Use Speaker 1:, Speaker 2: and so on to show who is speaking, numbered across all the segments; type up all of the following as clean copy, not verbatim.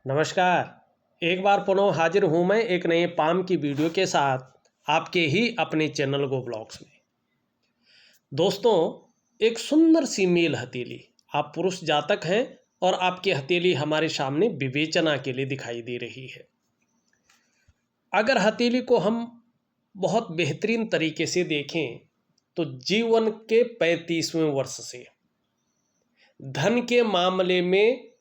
Speaker 1: नमस्कार। एक बार पुनः हाजिर हूँ मैं एक नए पाम की वीडियो के साथ आपके ही अपने चैनल गो ब्लॉग्स में। दोस्तों, एक सुंदर सी मेल हथेली, आप पुरुष जातक हैं और आपकी हथेली हमारे सामने विवेचना के लिए दिखाई दे रही है। अगर हथेली को हम बहुत बेहतरीन तरीके से देखें तो जीवन के 35वें वर्ष से धन के मामले में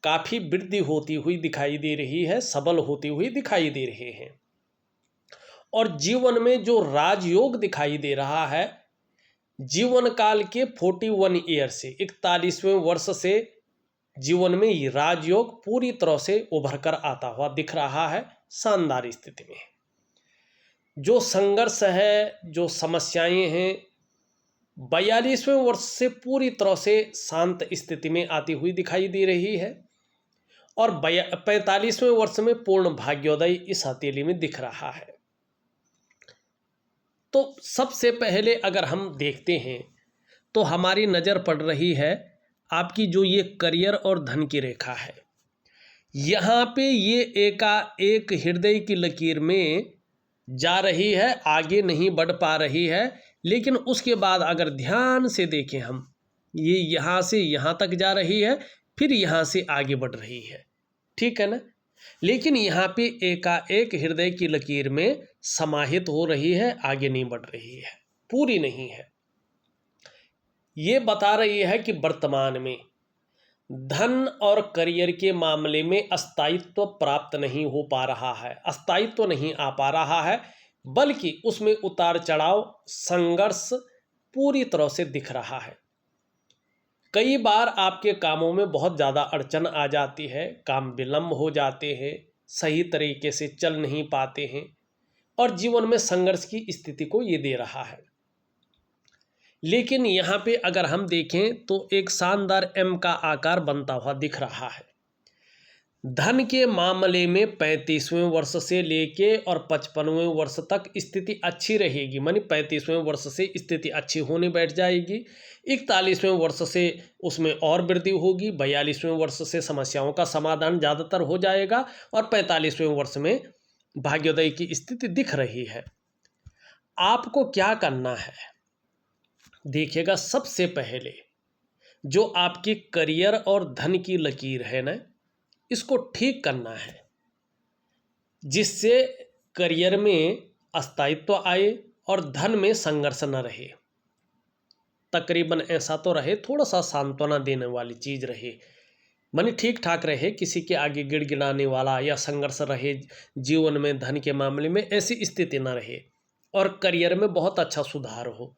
Speaker 1: काफ़ी वृद्धि होती हुई दिखाई दे रही है, सबल होती हुई दिखाई दे रहे हैं। और जीवन में जो राजयोग दिखाई दे रहा है, जीवन काल के 41 ईयर से 41वें वर्ष से जीवन में ये राजयोग पूरी तरह से उभर कर आता हुआ दिख रहा है। शानदार स्थिति में जो संघर्ष है, जो समस्याएं हैं, 42वें वर्ष से पूरी तरह से शांत स्थिति में आती हुई दिखाई दे रही है और 45वें वर्ष में पूर्ण भाग्योदय इस हथेली में दिख रहा है। तो सबसे पहले अगर हम देखते हैं तो हमारी नज़र पड़ रही है आपकी जो ये करियर और धन की रेखा है। यहाँ पे ये एकाएक हृदय की लकीर में जा रही है, आगे नहीं बढ़ पा रही है। लेकिन उसके बाद अगर ध्यान से देखें हम, ये यहाँ से यहाँ तक जा रही है, फिर यहाँ से आगे बढ़ रही है, ठीक है ना। लेकिन यहाँ पे एकाएक हृदय की लकीर में समाहित हो रही है, आगे नहीं बढ़ रही है, पूरी नहीं है। ये बता रही है कि वर्तमान में धन और करियर के मामले में स्थायित्व प्राप्त नहीं हो पा रहा है, स्थायित्व नहीं आ पा रहा है, बल्कि उसमें उतार चढ़ाव, संघर्ष पूरी तरह से दिख रहा है। कई बार आपके कामों में बहुत ज़्यादा अड़चन आ जाती है, काम विलम्ब हो जाते हैं, सही तरीके से चल नहीं पाते हैं और जीवन में संघर्ष की स्थिति को ये दे रहा है। लेकिन यहाँ पे अगर हम देखें तो एक शानदार एम का आकार बनता हुआ दिख रहा है। धन के मामले में 35वें वर्ष से लेके और 55वें वर्ष तक स्थिति अच्छी रहेगी, मानी 35वें वर्ष से स्थिति अच्छी होने बैठ जाएगी। 41वें वर्ष से उसमें और वृद्धि होगी, 42वें वर्ष से समस्याओं का समाधान ज़्यादातर हो जाएगा और 45वें वर्ष में भाग्योदय की स्थिति दिख रही है। आपको क्या करना है देखिएगा, सबसे पहले जो आपकी करियर और धन की लकीर है ना, इसको ठीक करना है, जिससे करियर में स्थायित्व आए और धन में संघर्ष न रहे। तकरीबन ऐसा तो रहे, थोड़ा सा सांत्वना देने वाली चीज़ रहे, माने ठीक ठाक रहे, किसी के आगे गिड़गिड़ाने वाला या संघर्ष रहे जीवन में, धन के मामले में ऐसी स्थिति न रहे और करियर में बहुत अच्छा सुधार हो।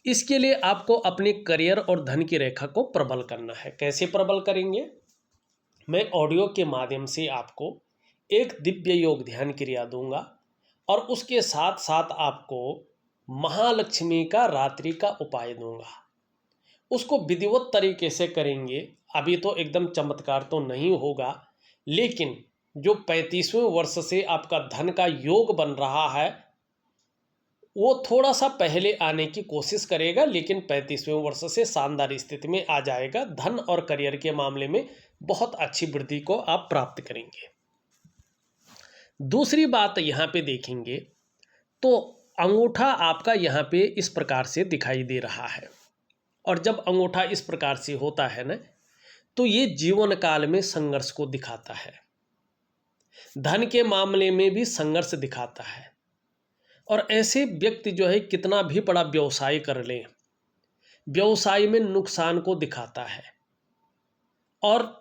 Speaker 1: इसके लिए आपको अपने करियर और धन की रेखा को प्रबल करना है। कैसे प्रबल करेंगे? मैं ऑडियो के माध्यम से आपको एक दिव्य योग ध्यान क्रिया दूंगा और उसके साथ साथ आपको महालक्ष्मी का रात्रि का उपाय दूंगा। उसको विधिवत तरीके से करेंगे। अभी तो एकदम चमत्कार तो नहीं होगा, लेकिन जो 35वें वर्ष से आपका धन का योग बन रहा है वो थोड़ा सा पहले आने की कोशिश करेगा, लेकिन 35वें वर्ष से शानदार स्थिति में आ जाएगा। धन और करियर के मामले में बहुत अच्छी वृद्धि को आप प्राप्त करेंगे। दूसरी बात यहाँ पे देखेंगे तो अंगूठा आपका यहाँ पे इस प्रकार से दिखाई दे रहा है, और जब अंगूठा इस प्रकार से होता है ना, तो ये जीवन काल में संघर्ष को दिखाता है। धन के मामले में भी संघर्ष दिखाता है और ऐसे व्यक्ति जो है कितना भी बड़ा व्यवसाय कर ले, व्यवसाय में नुकसान को दिखाता है। और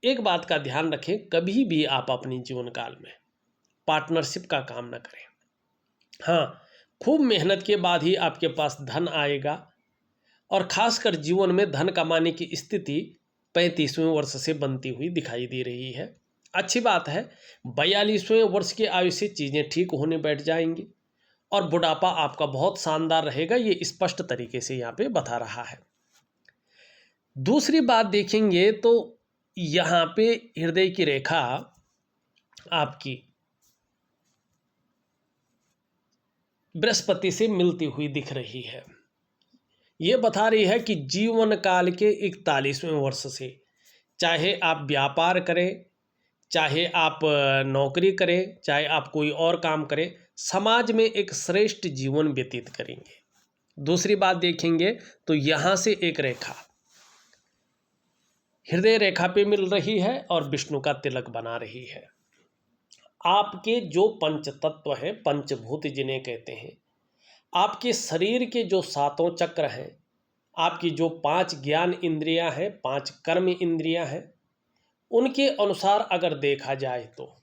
Speaker 1: एक बात का ध्यान रखें, कभी भी आप अपने जीवन काल में पार्टनरशिप का काम न करें। हाँ, खूब मेहनत के बाद ही आपके पास धन आएगा और खासकर जीवन में धन कमाने की स्थिति 35वें वर्ष से बनती हुई दिखाई दे रही है। अच्छी बात है, 42वें वर्ष की आयु से चीज़ें ठीक होने बैठ जाएंगी और बुढ़ापा आपका बहुत शानदार रहेगा, ये स्पष्ट तरीके से यहाँ पे बता रहा है। दूसरी बात देखेंगे तो यहाँ पे हृदय की रेखा आपकी बृहस्पति से मिलती हुई दिख रही है। ये बता रही है कि जीवन काल के 41वें वर्ष से चाहे आप व्यापार करें चाहे आप नौकरी करें, चाहे आप कोई और काम करें, समाज में एक श्रेष्ठ जीवन व्यतीत करेंगे। दूसरी बात देखेंगे तो यहाँ से एक रेखा हृदय रेखा पे मिल रही है और विष्णु का तिलक बना रही है। आपके जो पंच तत्व हैं, पंचभूत जिन्हें कहते हैं, आपके शरीर के जो सातों चक्र हैं, आपकी जो 5 ज्ञान इंद्रियां हैं, 5 कर्म इंद्रियां हैं, उनके अनुसार अगर देखा जाए तो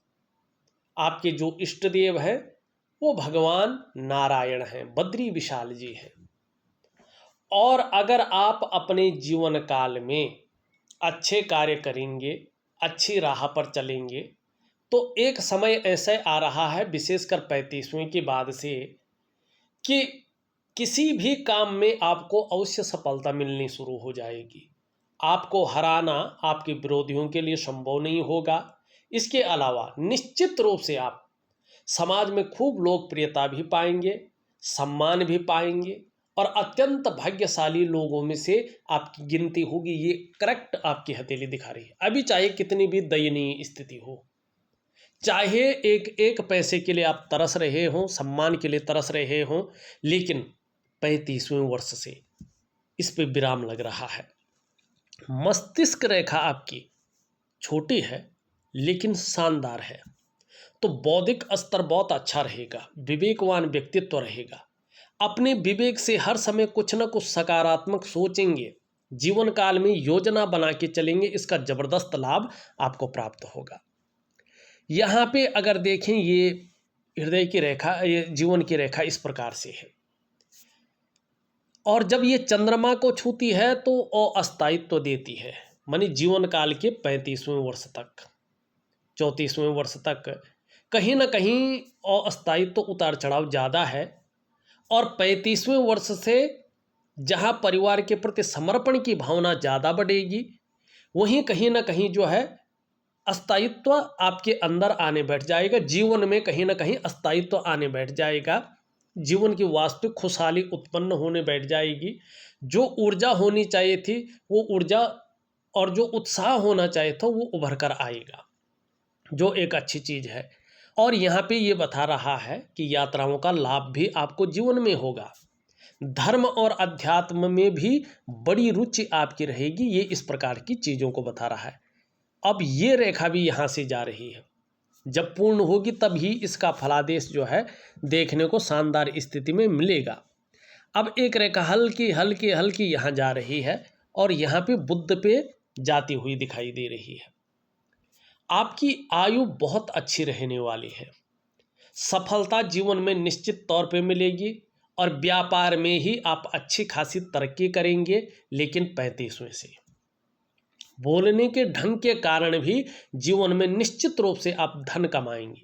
Speaker 1: आपके जो इष्ट देव हैं वो भगवान नारायण हैं, बद्री विशाल जी हैं। और अगर आप अपने जीवन काल में अच्छे कार्य करेंगे, अच्छी राह पर चलेंगे, तो एक समय ऐसे आ रहा है, विशेषकर 35वें के बाद से, कि किसी भी काम में आपको अवश्य सफलता मिलनी शुरू हो जाएगी। आपको हराना आपके विरोधियों के लिए संभव नहीं होगा। इसके अलावा निश्चित रूप से आप समाज में खूब लोकप्रियता भी पाएंगे, सम्मान भी पाएंगे और अत्यंत भाग्यशाली लोगों में से आपकी गिनती होगी। ये करेक्ट आपकी हथेली दिखा रही है। अभी चाहे कितनी भी दयनीय स्थिति हो, चाहे एक एक पैसे के लिए आप तरस रहे हों, सम्मान के लिए तरस रहे हों, लेकिन 35वें वर्ष से इस पे विराम लग रहा है। मस्तिष्क रेखा आपकी छोटी है लेकिन शानदार है, तो बौद्धिक स्तर बहुत अच्छा रहेगा, विवेकवान व्यक्तित्व रहेगा। अपने विवेक से हर समय कुछ न कुछ सकारात्मक सोचेंगे, जीवन काल में योजना बना के चलेंगे, इसका जबरदस्त लाभ आपको प्राप्त होगा। यहाँ पे अगर देखें, ये हृदय की रेखा, ये जीवन की रेखा इस प्रकार से है, और जब ये चंद्रमा को छूती है तो अस्थायित्व देती है, मानी जीवन काल के 35वें वर्ष तक, 34वें वर्ष तक कहीं ना कहीं अस्थायित्व, उतार चढ़ाव ज़्यादा है। और 35वें वर्ष से जहाँ परिवार के प्रति समर्पण की भावना ज़्यादा बढ़ेगी, वहीं कहीं ना कहीं जो है अस्थायित्व आपके अंदर आने बैठ जाएगा। जीवन में कहीं ना कहीं अस्थायित्व आने बैठ जाएगा, जीवन की वास्तविक खुशहाली उत्पन्न होने बैठ जाएगी। जो ऊर्जा होनी चाहिए थी वो ऊर्जा और जो उत्साह होना चाहिए था वो उभर कर आएगा, जो एक अच्छी चीज़ है। और यहाँ पे ये बता रहा है कि यात्राओं का लाभ भी आपको जीवन में होगा। धर्म और अध्यात्म में भी बड़ी रुचि आपकी रहेगी, ये इस प्रकार की चीज़ों को बता रहा है। अब ये रेखा भी यहाँ से जा रही है, जब पूर्ण होगी तभी इसका फलादेश जो है देखने को शानदार स्थिति में मिलेगा। अब एक रेखा हल्की हल्की हल्की यहाँ जा रही है और यहाँ पे बुध पे जाती हुई दिखाई दे रही है। आपकी आयु बहुत अच्छी रहने वाली है, सफलता जीवन में निश्चित तौर पे मिलेगी और व्यापार में ही आप अच्छी खासी तरक्की करेंगे। लेकिन 35वें से बोलने के ढंग के कारण भी जीवन में निश्चित रूप से आप धन कमाएंगे,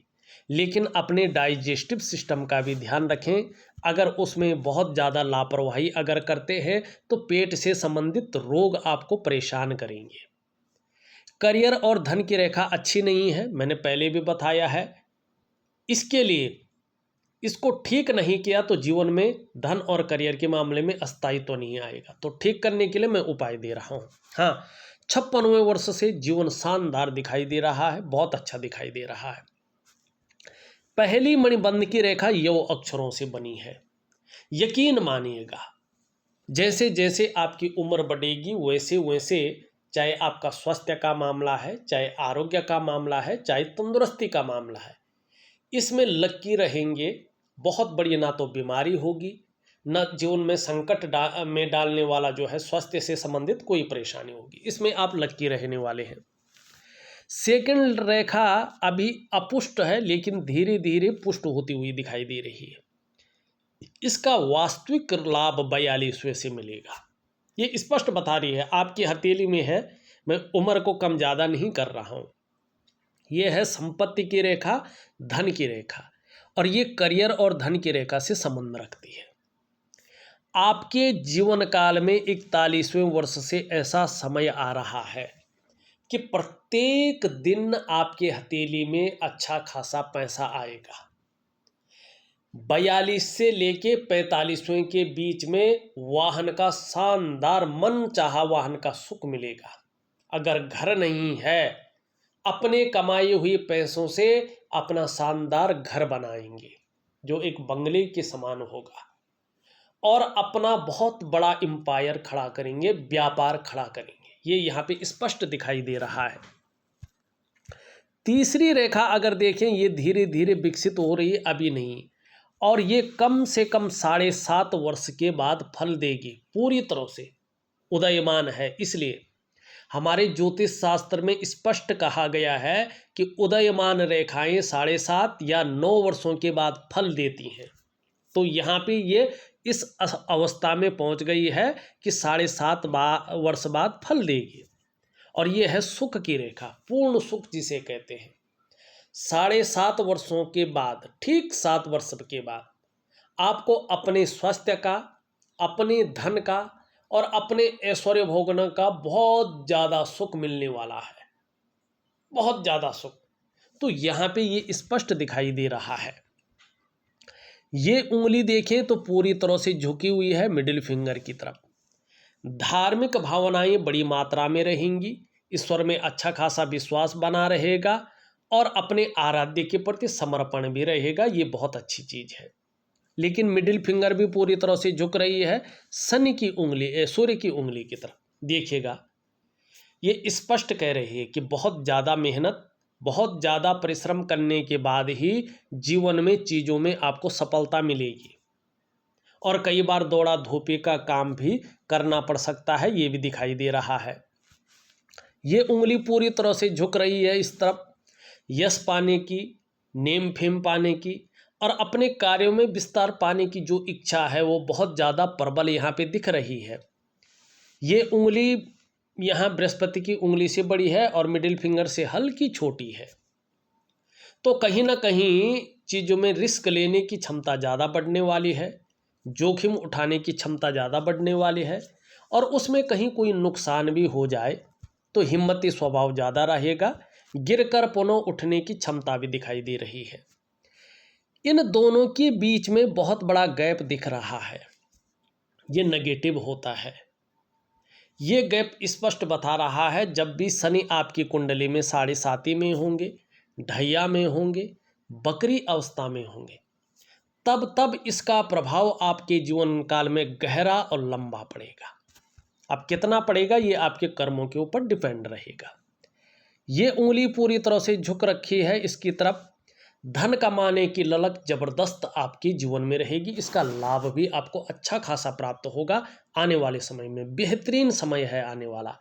Speaker 1: लेकिन अपने डाइजेस्टिव सिस्टम का भी ध्यान रखें। अगर उसमें बहुत ज़्यादा लापरवाही अगर करते हैं तो पेट से संबंधित रोग आपको परेशान करेंगे। करियर और धन की रेखा अच्छी नहीं है, मैंने पहले भी बताया है। इसके लिए इसको ठीक नहीं किया तो जीवन में धन और करियर के मामले में अस्थायित्व नहीं आएगा। तो ठीक करने के लिए मैं उपाय दे रहा हूँ। हाँ, 56वें वर्ष से जीवन शानदार दिखाई दे रहा है, बहुत अच्छा दिखाई दे रहा है। पहली मणिबंध की रेखा यव अक्षरों से बनी है। यकीन मानिएगा, जैसे जैसे आपकी उम्र बढ़ेगी वैसे वैसे, चाहे आपका स्वास्थ्य का मामला है, चाहे आरोग्य का मामला है, चाहे तंदुरुस्ती का मामला है, इसमें लक्की रहेंगे। बहुत बड़ी ना तो बीमारी होगी, न जीवन में संकट में डालने वाला जो है स्वास्थ्य से संबंधित कोई परेशानी होगी। इसमें आप लक्की रहने वाले हैं। सेकंड रेखा अभी अपुष्ट है, लेकिन धीरे धीरे पुष्ट होती हुई दिखाई दे रही है। इसका वास्तविक लाभ 42वें से मिलेगा, ये स्पष्ट बता रही है। आपकी हथेली में है, मैं उम्र को कम ज़्यादा नहीं कर रहा हूँ। ये है संपत्ति की रेखा, धन की रेखा, और ये करियर और धन की रेखा से संबंध रखती है। आपके जीवन काल में 41वें वर्ष से ऐसा समय आ रहा है कि प्रत्येक दिन आपके हथेली में अच्छा खासा पैसा आएगा। 42 से लेके 45वें के बीच में वाहन का शानदार मन चाहा वाहन का सुख मिलेगा। अगर घर नहीं है अपने कमाए हुए पैसों से अपना शानदार घर बनाएंगे जो एक बंगले के समान होगा, और अपना बहुत बड़ा एम्पायर खड़ा करेंगे, व्यापार खड़ा करेंगे। ये यहाँ पे स्पष्ट दिखाई दे रहा है। तीसरी रेखा अगर देखें, ये धीरे धीरे विकसित हो रही है, अभी नहीं, और ये कम से कम 7.5 वर्ष के बाद फल देगी, पूरी तरह से उदयमान है। इसलिए हमारे ज्योतिष शास्त्र में स्पष्ट कहा गया है कि उदयमान रेखाएं 7.5 या 9 वर्षों के बाद फल देती हैं। तो यहाँ पे ये इस अवस्था में पहुँच गई है कि 7.5 वर्ष बाद फल देगी, और ये है सुख की रेखा, पूर्ण सुख जिसे कहते हैं। 7.5 वर्षों के बाद, ठीक 7 वर्ष के बाद आपको अपने स्वास्थ्य का, अपने धन का और अपने ऐश्वर्य भोगने का बहुत ज़्यादा सुख मिलने वाला है, बहुत ज़्यादा सुख। तो यहाँ पे ये स्पष्ट दिखाई दे रहा है। ये उंगली देखें तो पूरी तरह से झुकी हुई है मिडिल फिंगर की तरफ। धार्मिक भावनाएं बड़ी मात्रा में रहेंगी, ईश्वर में अच्छा खासा विश्वास बना रहेगा, और अपने आराध्य के प्रति समर्पण भी रहेगा। ये बहुत अच्छी चीज़ है। लेकिन मिडिल फिंगर भी पूरी तरह से झुक रही है शनि की उंगली, सूर्य की उंगली की तरफ। देखिएगा, ये स्पष्ट कह रही है कि बहुत ज़्यादा मेहनत, बहुत ज़्यादा परिश्रम करने के बाद ही जीवन में चीज़ों में आपको सफलता मिलेगी, और कई बार दौड़ा धूपी का काम भी करना पड़ सकता है, ये भी दिखाई दे रहा है। ये उंगली पूरी तरह से झुक रही है इस तरफ, यश पाने की, नेम फेम पाने की, और अपने कार्यों में विस्तार पाने की जो इच्छा है वो बहुत ज़्यादा प्रबल यहाँ पे दिख रही है। ये उंगली यहाँ बृहस्पति की उंगली से बड़ी है और मिडिल फिंगर से हल्की छोटी है। तो कहीं ना कहीं चीज़ों में रिस्क लेने की क्षमता ज़्यादा बढ़ने वाली है, जोखिम उठाने की क्षमता ज़्यादा बढ़ने वाली है, और उसमें कहीं कोई नुकसान भी हो जाए तो हिम्मती स्वभाव ज़्यादा रहेगा, गिरकर पुनः उठने की क्षमता भी दिखाई दे रही है। इन दोनों के बीच में बहुत बड़ा गैप दिख रहा है, ये नेगेटिव होता है। ये गैप स्पष्ट बता रहा है जब भी शनि आपकी कुंडली में 7.5 में होंगे, ढैया में होंगे, बकरी अवस्था में होंगे, तब इसका प्रभाव आपके जीवन काल में गहरा और लंबा पड़ेगा। अब कितना पड़ेगा ये आपके कर्मों के ऊपर डिपेंड रहेगा। ये उंगली पूरी तरह से झुक रखी है इसकी तरफ। धन कमाने की ललक जबरदस्त आपके जीवन में रहेगी, इसका लाभ भी आपको अच्छा खासा प्राप्त होगा। आने वाले समय में बेहतरीन समय है आने वाला,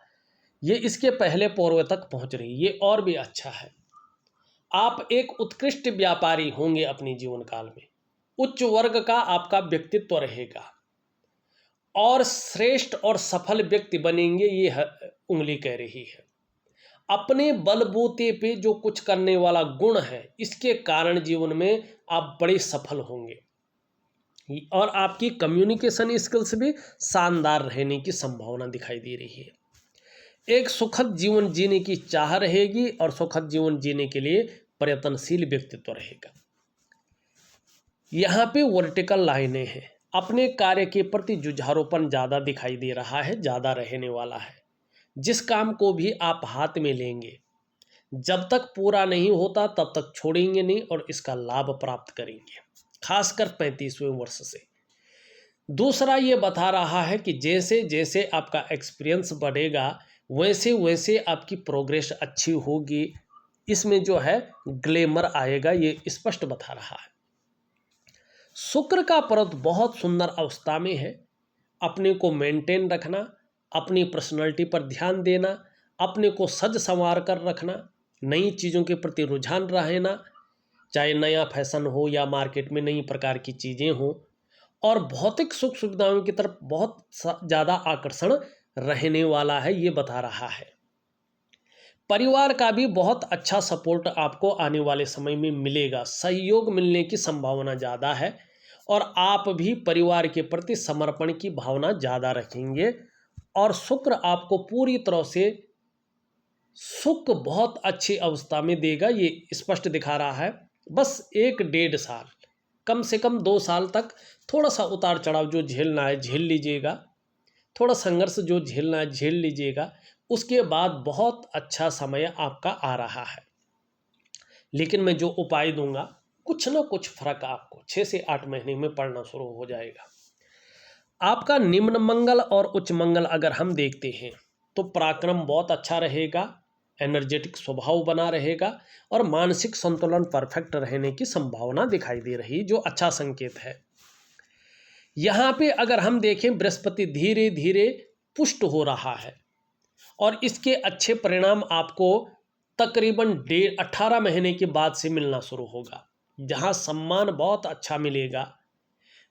Speaker 1: ये इसके पहले पूर्व तक पहुंच रही, ये और भी अच्छा है। आप एक उत्कृष्ट व्यापारी होंगे अपने जीवन काल में, उच्च वर्ग का आपका व्यक्तित्व रहेगा, और श्रेष्ठ और सफल व्यक्ति बनेंगे, ये उंगली कह रही है। अपने बलबूते पे जो कुछ करने वाला गुण है, इसके कारण जीवन में आप बड़े सफल होंगे, और आपकी कम्युनिकेशन स्किल्स भी शानदार रहने की संभावना दिखाई दे रही है। एक सुखद जीवन जीने की चाह रहेगी, और सुखद जीवन जीने के लिए प्रयत्नशील व्यक्तित्व रहेगा। यहाँ पे वर्टिकल लाइनें हैं, अपने कार्य के प्रति जुझारूपन ज़्यादा दिखाई दे रहा है, ज़्यादा रहने वाला है। जिस काम को भी आप हाथ में लेंगे, जब तक पूरा नहीं होता तब तक छोड़ेंगे नहीं, और इसका लाभ प्राप्त करेंगे, खासकर 35वें वर्ष से। दूसरा ये बता रहा है कि जैसे जैसे आपका एक्सपीरियंस बढ़ेगा वैसे वैसे आपकी प्रोग्रेस अच्छी होगी, इसमें जो है ग्लैमर आएगा, ये स्पष्ट बता रहा है। शुक्र का पर्वत बहुत सुंदर अवस्था में है। अपने को मेंटेन रखना, अपनी पर्सनालिटी पर ध्यान देना, अपने को सज संवार कर रखना, नई चीज़ों के प्रति रुझान रहना, चाहे नया फैशन हो या मार्केट में नई प्रकार की चीज़ें हों, और भौतिक सुख सुविधाओं की तरफ बहुत ज़्यादा आकर्षण रहने वाला है, ये बता रहा है। परिवार का भी बहुत अच्छा सपोर्ट आपको आने वाले समय में मिलेगा, सहयोग मिलने की संभावना ज़्यादा है, और आप भी परिवार के प्रति समर्पण की भावना ज़्यादा रखेंगे, और शुक्र आपको पूरी तरह से सुख बहुत अच्छी अवस्था में देगा, ये स्पष्ट दिखा रहा है। बस 1-1.5 साल, कम से कम 2 साल तक थोड़ा सा उतार चढ़ाव जो झेलना है झेल लीजिएगा, थोड़ा संघर्ष जो झेलना है झेल लीजिएगा, उसके बाद बहुत अच्छा समय आपका आ रहा है। लेकिन मैं जो उपाय दूंगा कुछ ना कुछ फर्क आपको 6 से 8 महीने में पड़ना शुरू हो जाएगा। आपका निम्न मंगल और उच्च मंगल अगर हम देखते हैं तो पराक्रम बहुत अच्छा रहेगा, एनर्जेटिक स्वभाव बना रहेगा और मानसिक संतुलन परफेक्ट रहने की संभावना दिखाई दे रही, जो अच्छा संकेत है। यहाँ पे अगर हम देखें बृहस्पति धीरे धीरे पुष्ट हो रहा है और इसके अच्छे परिणाम आपको तकरीबन 18 महीने के बाद से मिलना शुरू होगा। जहाँ सम्मान बहुत अच्छा मिलेगा,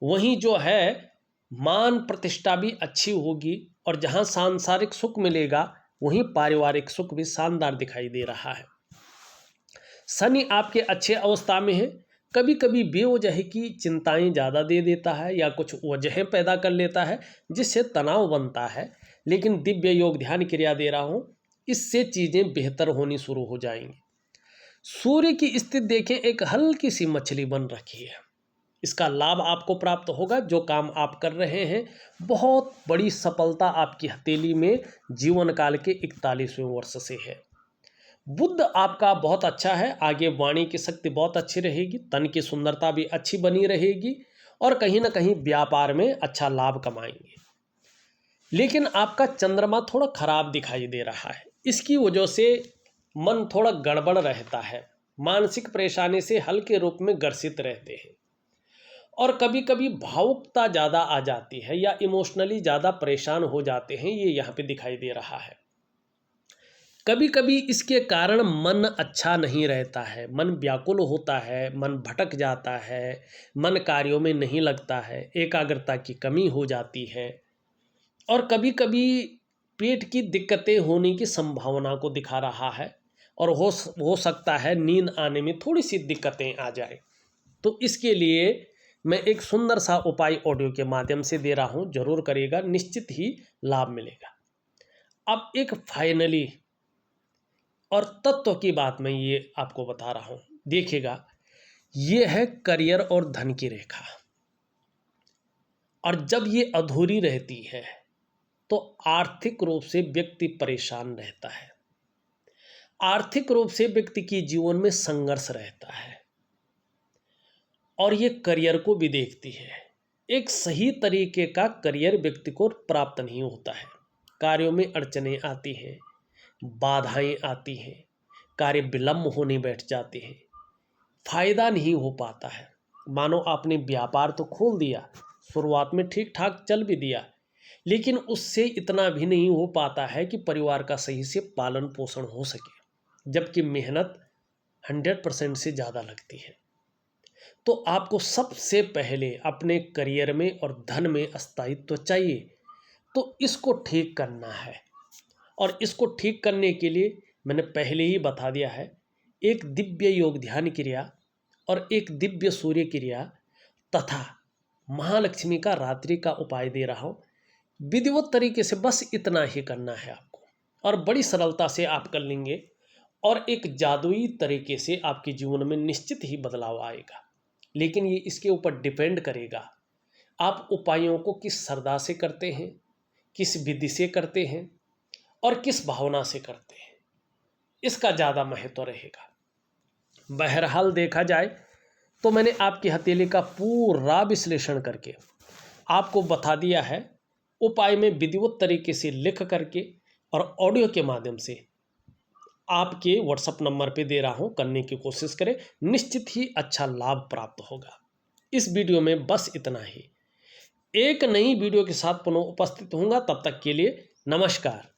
Speaker 1: वहीं जो है मान प्रतिष्ठा भी अच्छी होगी, और जहाँ सांसारिक सुख मिलेगा वहीं पारिवारिक सुख भी शानदार दिखाई दे रहा है। शनि आपके अच्छे अवस्था में है, कभी कभी बेवजह की चिंताएं ज़्यादा दे देता है या कुछ वजहें पैदा कर लेता है जिससे तनाव बनता है, लेकिन दिव्य योग ध्यान क्रिया दे रहा हूँ, इससे चीज़ें बेहतर होनी शुरू हो जाएंगी। सूर्य की स्थिति देखें, एक हल्की सी मछली बन रखी है, इसका लाभ आपको प्राप्त होगा। जो काम आप कर रहे हैं, बहुत बड़ी सफलता आपकी हथेली में जीवन काल के 41वें वर्ष से है। बुध आपका बहुत अच्छा है, आगे वाणी की शक्ति बहुत अच्छी रहेगी, तन की सुंदरता भी अच्छी बनी रहेगी और कहीं ना कहीं व्यापार में अच्छा लाभ कमाएंगे। लेकिन आपका चंद्रमा थोड़ा खराब दिखाई दे रहा है, इसकी वजह से मन थोड़ा गड़बड़ रहता है, मानसिक परेशानी से हल्के रूप में ग्रसित रहते हैं और कभी कभी भावुकता ज़्यादा आ जाती है या इमोशनली ज़्यादा परेशान हो जाते हैं, ये यहाँ पे दिखाई दे रहा है। कभी कभी इसके कारण मन अच्छा नहीं रहता है, मन व्याकुल होता है, मन भटक जाता है, मन कार्यों में नहीं लगता है, एकाग्रता की कमी हो जाती है और कभी कभी पेट की दिक्कतें होने की संभावना को दिखा रहा है और हो सकता है नींद आने में थोड़ी सी दिक्कतें आ जाए। तो इसके लिए मैं एक सुंदर सा उपाय ऑडियो के माध्यम से दे रहा हूँ, जरूर करिएगा, निश्चित ही लाभ मिलेगा। अब एक फाइनली और तत्व की बात मैं ये आपको बता रहा हूँ, देखिएगा, ये है करियर और धन की रेखा, और जब ये अधूरी रहती है तो आर्थिक रूप से व्यक्ति परेशान रहता है, आर्थिक रूप से व्यक्ति के जीवन में संघर्ष रहता है और ये करियर को भी देखती है। एक सही तरीके का करियर व्यक्ति को प्राप्त नहीं होता है, कार्यों में अड़चनें आती हैं, बाधाएं आती हैं, कार्य विलंब होने बैठ जाते हैं, फायदा नहीं हो पाता है। मानो आपने व्यापार तो खोल दिया, शुरुआत में ठीक ठाक चल भी दिया, लेकिन उससे इतना भी नहीं हो पाता है कि परिवार का सही से पालन पोषण हो सके, जबकि मेहनत 100% से ज़्यादा लगती है। तो आपको सबसे पहले अपने करियर में और धन में स्थायित्व चाहिए, तो इसको ठीक करना है और इसको ठीक करने के लिए मैंने पहले ही बता दिया है, एक दिव्य योग ध्यान क्रिया और एक दिव्य सूर्य क्रिया तथा महालक्ष्मी का रात्रि का उपाय दे रहा हूँ। विधिवत तरीके से बस इतना ही करना है आपको और बड़ी सरलता से आप कर लेंगे और एक जादुई तरीके से आपके जीवन में निश्चित ही बदलाव आएगा। लेकिन ये इसके ऊपर डिपेंड करेगा आप उपायों को किस श्रद्धा से करते हैं, किस विधि से करते हैं और किस भावना से करते हैं, इसका ज़्यादा महत्व रहेगा। बहरहाल देखा जाए तो मैंने आपकी हथेली का पूरा विश्लेषण करके आपको बता दिया है, उपाय में विधिवत तरीके से लिख करके और ऑडियो के माध्यम से आपके व्हाट्सएप नंबर पे दे रहा हूँ, करने की कोशिश करें, निश्चित ही अच्छा लाभ प्राप्त होगा। इस वीडियो में बस इतना ही, एक नई वीडियो के साथ पुनः उपस्थित होऊंगा, तब तक के लिए नमस्कार।